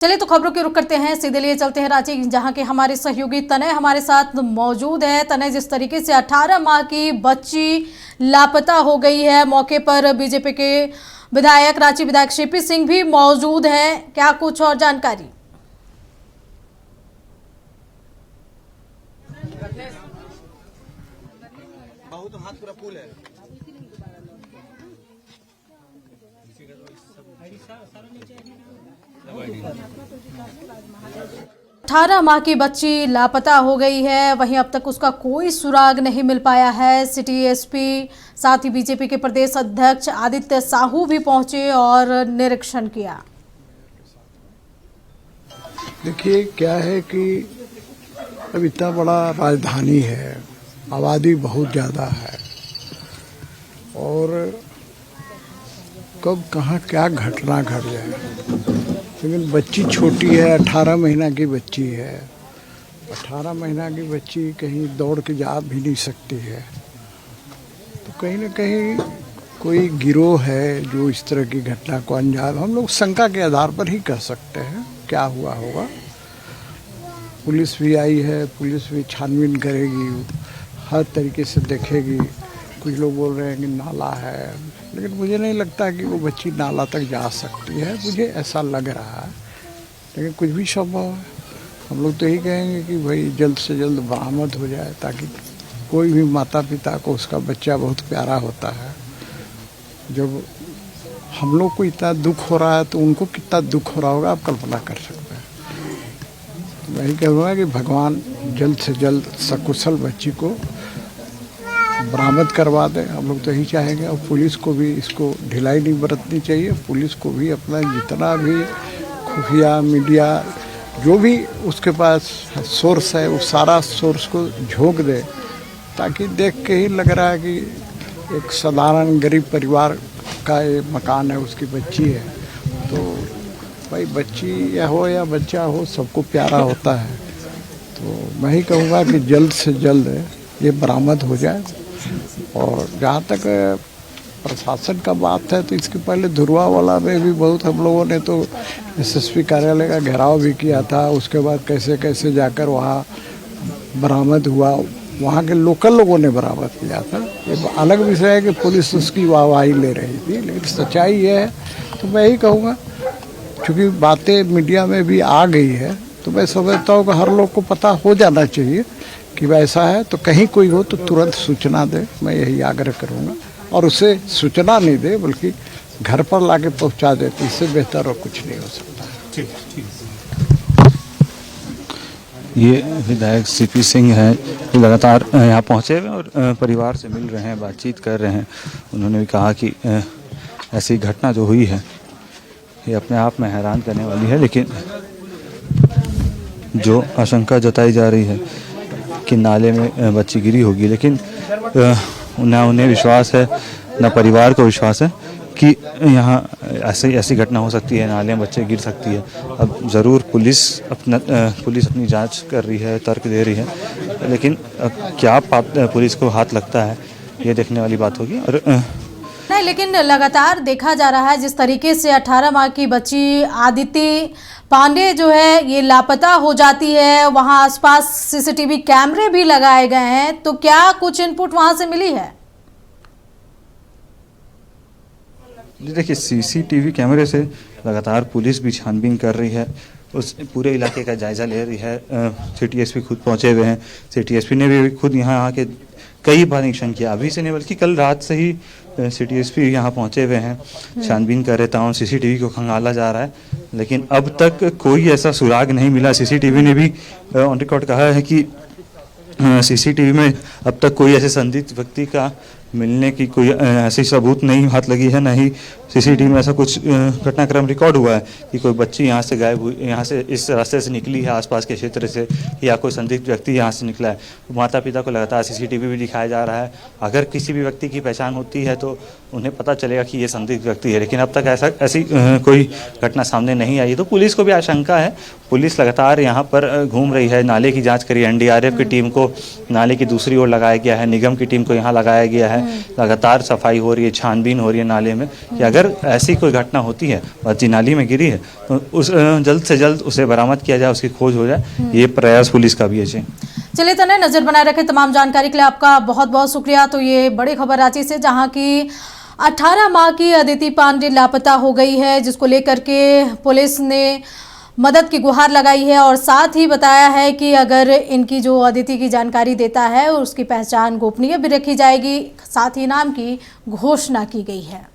चलिए तो खबरों के रुख करते हैं, सीधे लिए चलते हैं रांची, जहां के हमारे सहयोगी तनय हमारे साथ मौजूद है। तनय, जिस तरीके से 18 माह की बच्ची लापता हो गई है, मौके पर बीजेपी के विधायक रांची विधायक सीपी सिंह भी मौजूद हैं, क्या कुछ और जानकारी? बहुत हाथ पूरा फूल है। 18 माह की बच्ची लापता हो गई है, वहीं अब तक उसका कोई सुराग नहीं मिल पाया है। सिटी एसपी साथ ही बीजेपी के प्रदेश अध्यक्ष आदित्य साहू भी पहुंचे और निरीक्षण किया। देखिए क्या है कि अब इतना बड़ा राजधानी है, आबादी बहुत ज़्यादा है और कब कहाँ क्या घटना घट जाए। लेकिन बच्ची छोटी है, 18 महीना की बच्ची है। 18 महीना की बच्ची कहीं दौड़ के जा भी नहीं सकती है, तो कहीं ना कहीं कोई गिरोह है जो इस तरह की घटना को अंजाम, हम लोग शंका के आधार पर ही कह सकते हैं क्या हुआ होगा। पुलिस भी आई है, पुलिस भी छानबीन करेगी, हर तरीके से देखेगी। कुछ लोग बोल रहे हैं कि नाला है, लेकिन मुझे नहीं लगता कि वो बच्ची नाला तक जा सकती है, मुझे ऐसा लग रहा है। लेकिन कुछ भी संभव है। हम लोग तो यही कहेंगे कि भाई जल्द से जल्द बरामद हो जाए, ताकि कोई भी माता पिता को उसका बच्चा बहुत प्यारा होता है। जब हम लोग को इतना दुख हो रहा है तो उनको कितना दुख हो रहा होगा आप कल्पना कर सकते हैं। तो वही कहूँगा कि भगवान जल्द से जल्द सकुशल बच्ची को बरामद करवा दें, हम लोग तो यही चाहेंगे। और पुलिस को भी इसको ढिलाई नहीं बरतनी चाहिए। पुलिस को भी अपना जितना भी खुफिया मीडिया जो भी उसके पास सोर्स है, वो सारा सोर्स को झोंक दे, ताकि देख के ही लग रहा है कि एक साधारण गरीब परिवार का ये मकान है, उसकी बच्ची है। तो भाई बच्ची या हो या बच्चा हो, सबको प्यारा होता है। तो मैं ही कहूँगा कि जल्द से जल्द ये बरामद हो जाए। और जहाँ तक प्रशासन का बात है, तो इसके पहले धुरवा वाला में भी बहुत हम लोगों ने तो एसएसपी कार्यालय का घेराव भी किया था। उसके बाद कैसे कैसे जाकर वहाँ बरामद हुआ, वहाँ के लोकल लोगों ने बरामद किया था। ये अलग विषय है कि पुलिस उसकी वाहवाही ले रही थी, लेकिन सच्चाई ये है। तो मैं यही कहूँगा, क्योंकि बातें मीडिया में भी आ गई है, तो मैं समझता हूँ कि हर लोग को पता हो जाना चाहिए कि वैसा है। तो कहीं कोई हो तो तुरंत सूचना दे, मैं यही आग्रह करूँगा। और उसे सूचना नहीं दे बल्कि घर पर लाके पहुँचा दे, तो इससे बेहतर और कुछ नहीं हो सकता। ठीक ठीक। ये विधायक सीपी सिंह हैं, जो लगातार यहाँ पहुँचे हुए और परिवार से मिल रहे हैं, बातचीत कर रहे हैं। उन्होंने भी कहा कि ऐसी घटना जो हुई है ये अपने आप में हैरान करने वाली है, लेकिन जो आशंका जताई जा रही है कि नाले में बच्ची गिरी होगी, लेकिन ना उन्हें विश्वास है ना परिवार को विश्वास है कि यहाँ ऐसी घटना हो सकती है, नाले में बच्चे गिर सकती है। अब ज़रूर पुलिस अपनी जांच कर रही है, तर्क दे रही है, लेकिन क्या पुलिस को हाथ लगता है ये देखने वाली बात होगी। और नहीं, लेकिन लगातार देखा जा रहा है जिस तरीके से 18 माह की बच्ची आदिति पांडे जो है ये लापता हो जाती है, वहां आसपास सीसीटीवी कैमरे भी लगाए गए हैं, तो क्या कुछ इनपुट वहां से मिली है? जी देखिए, सीसीटीवी कैमरे से लगातार पुलिस भी छानबीन कर रही है, उस पूरे इलाके का जायजा ले रही है। सिटी एसपी खुद पहुंचे हुए हैं। सिटी एसपी ने भी खुद यहाँ आके कई बार निरीक्षण किया, अभी से नहीं बल्कि कल रात से ही सिटी एसपी यहाँ पहुंचे हुए हैं, छानबीन कर रहे, तमाम सीसीटीवी को खंगाला जा रहा है, लेकिन अब तक कोई ऐसा सुराग नहीं मिला। सीसीटीवी ने भी ऑन रिकॉर्ड कहा है कि सीसीटीवी में अब तक कोई ऐसे संदिग्ध व्यक्ति का मिलने की कोई ऐसी सबूत नहीं हाथ लगी है, ना ही सीसीटीवी में ऐसा कुछ घटनाक्रम रिकॉर्ड हुआ है कि कोई बच्ची यहाँ से गायब हुई, यहाँ से इस रास्ते से निकली है आसपास के क्षेत्र से, या कोई संदिग्ध व्यक्ति यहाँ से निकला है। माता पिता को लगातार सीसीटीवी भी दिखाया जा रहा है। अगर किसी भी व्यक्ति की पहचान होती है तो उन्हें पता चलेगा कि ये संदिग्ध व्यक्ति है, लेकिन अब तक ऐसी कोई घटना सामने नहीं आई। तो पुलिस को भी आशंका है, पुलिस लगातार यहाँ पर घूम रही है। नाले की जाँच करी, एनडीआरएफ की टीम को नाले की दूसरी ओर लगाया गया है, निगम की टीम को यहाँ लगाया गया है। लगातार सफाई हो रही है, छानबीन हो रही है नाले में कि अगर ऐसी कोई घटना होती है, बच्ची नाली में गिरी है, तो उस जल्द से जल्द उसे बरामद किया जाए, उसकी खोज हो जाए। ये प्रयास पुलिस का भी है जी। चलिए तने, नजर बनाए रखें। तमाम जानकारी के लिए आपका बहुत बहुत शुक्रिया। तो ये बड़ी खबर रांची से, जहां की 18 माह की अदिति पांडे लापता हो गई है, जिसको लेकर के पुलिस ने मदद की गुहार लगाई है और साथ ही बताया है कि अगर इनकी जो अदिति की जानकारी देता है उसकी पहचान गोपनीय भी रखी जाएगी। साथ ही नाम की घोषणा की गई है।